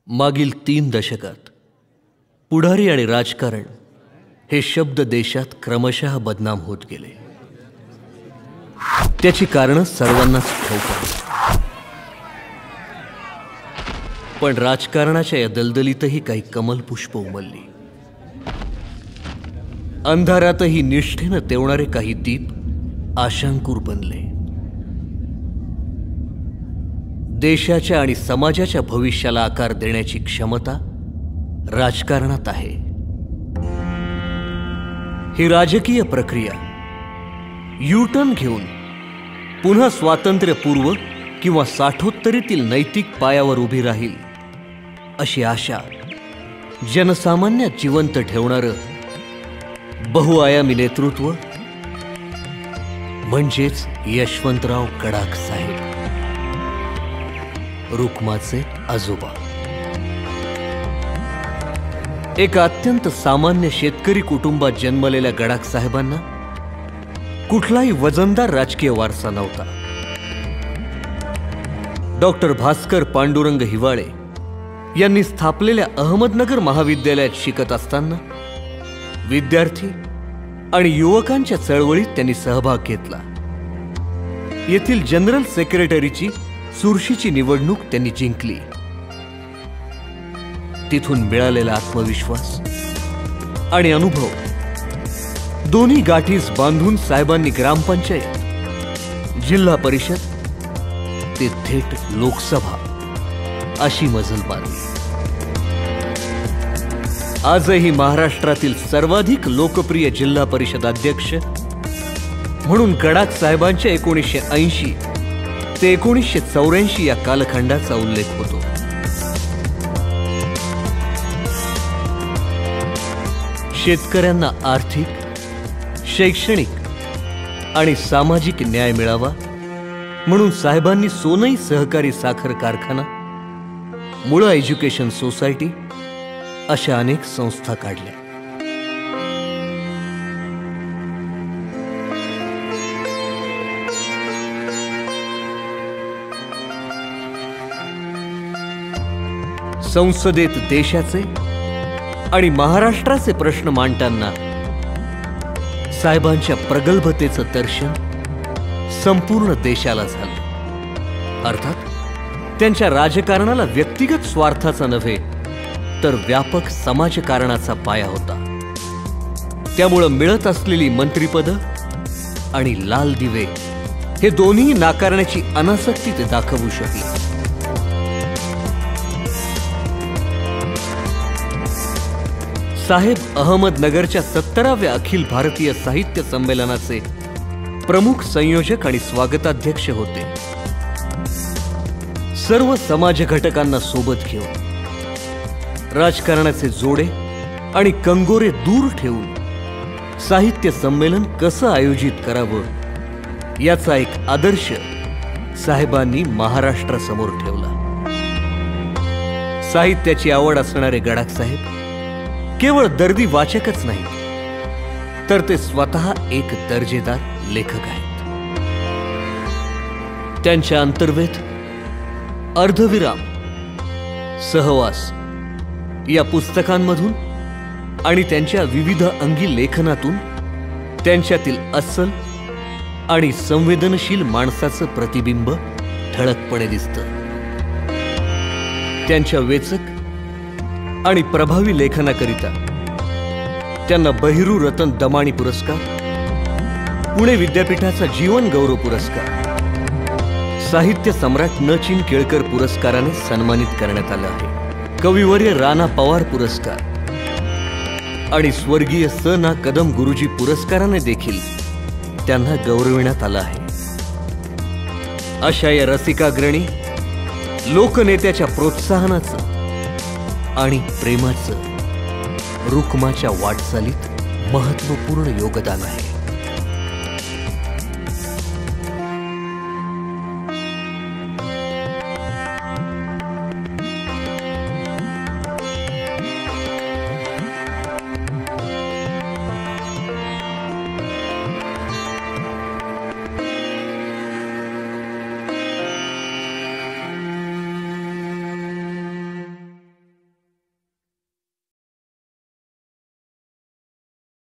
मागील 3 दशकात पुढारी आणि राजकारण हे शब्द देशात क्रमशः बदनाम होत गेले। त्याची कारणं सर्वांनाच ठाऊक आहेत, पण राजकारणाच्या या दलदलीतही काही कमलपुष्प उमलली। अंधारातही निष्ठेनं तेवणारे काही दीप आशांकुर बनले। देशाच्या आणि समाजाच्या भविष्याला आकार देण्याची क्षमता राजकारणात आहे। ही राजकीय प्रक्रिया यू-टर्न घेऊन पुन्हा स्वातंत्र्यपूर्व किंवा साठोत्तरीतील नैतिक पायावर उभी राहील अशी आशा जनसामान्यात जिवंत ठेवणारं बहुआयामी नेतृत्व म्हणजेच यशवंतराव गडाख साहेब, रुक्माचे आजोबा। एका अत्यंत सामान्य शेतकरी कुटुंबात जन्मलेल्या गडाख साहेबांना कुठलाही वजनदार राजकीय वारसा नव्हता। डॉक्टर भास्कर पांडुरंग हिवाळे यांनी स्थापलेल्या अहमदनगर महाविद्यालयात शिकत असताना विद्यार्थी आणि युवकांच्या चळवळीत त्यांनी सहभाग घेतला। येथील जनरल सेक्रेटरीची चुरशीची निवडणूक त्यांनी जिंकली। तिथून मिळालेला आत्मविश्वास आणि अनुभव दोन्ही गाठीस बांधून साहेबांनी ग्रामपंचायत, जिल्हा परिषद ते थेट लोकसभा अशी मजल मारली। आजही महाराष्ट्रातील सर्वाधिक लोकप्रिय जिल्हा परिषद अध्यक्ष म्हणून गडाख साहेबांच्या 1980 ते 1984 या कालखंडाचा उल्लेख होतो। शेतकऱ्यांना आर्थिक, शैक्षणिक आणि सामाजिक न्याय मिळावा म्हणून साहेबांनी सोनई सहकारी साखर कारखाना, मुळा एज्युकेशन सोसायटी अशा अनेक संस्था काढल्या। संसदेत देशाचे आणि महाराष्ट्राचे प्रश्न मांडताना साहेबांच्या प्रगल्भतेचं दर्शन संपूर्ण देशाला झालं। अर्थात त्यांच्या राजकारणाला व्यक्तिगत स्वार्थाचा नव्हे तर व्यापक समाजकारणाचा पाया होता। त्यामुळे मिळत असलेली मंत्रिपद आणि लाल दिवे हे दोन्ही नाकारण्याची अनासक्ती ते दाखवू शकले। साहेब अहमदनगरच्या 17व्या अखिल भारतीय साहित्य संमेलनाचे प्रमुख संयोजक आणि स्वागताध्यक्ष होते। सर्व समाज घटकांना सोबत घेऊन राजकारणाचे जोडे आणि कंगोरे दूर ठेवून साहित्य संमेलन कसं आयोजित करावं याचा एक आदर्श साहेबांनी महाराष्ट्रासमोर ठेवला। साहित्याची आवड असणारे गडाख साहेब केवळ दर्दी वाचकच नाही तर ते स्वतः एक दर्जेदार लेखक आहेत। त्यांच्या अंतर्वेद, अर्धविराम, सहवास या पुस्तकांमधून आणि त्यांच्या विविध अंगी लेखनातून त्यांच्यातील अस्सल आणि संवेदनशील माणसाचं प्रतिबिंब ठळकपणे दिसतं। त्यांच्या वेचक आणि प्रभावी लेखनाकरिता त्यांना बहिरू रतन दमाणी पुरस्कार, पुणे विद्यापीठाचा जीवन गौरव पुरस्कार, साहित्य सम्राट न. चिं. केळकर पुरस्काराने सन्मानित करण्यात आलं आहे। कविवर्य राणा पवार पुरस्कार आणि स्वर्गीय स. ना. कदम गुरुजी पुरस्काराने देखील त्यांना गौरविण्यात आलं आहे। अशा या रसिकाग्रणी लोकनेत्याच्या प्रोत्साहनाचं आणि प्रेमाचं रुक्माच्या वाटचालीत महत्त्वपूर्ण योगदान आहे।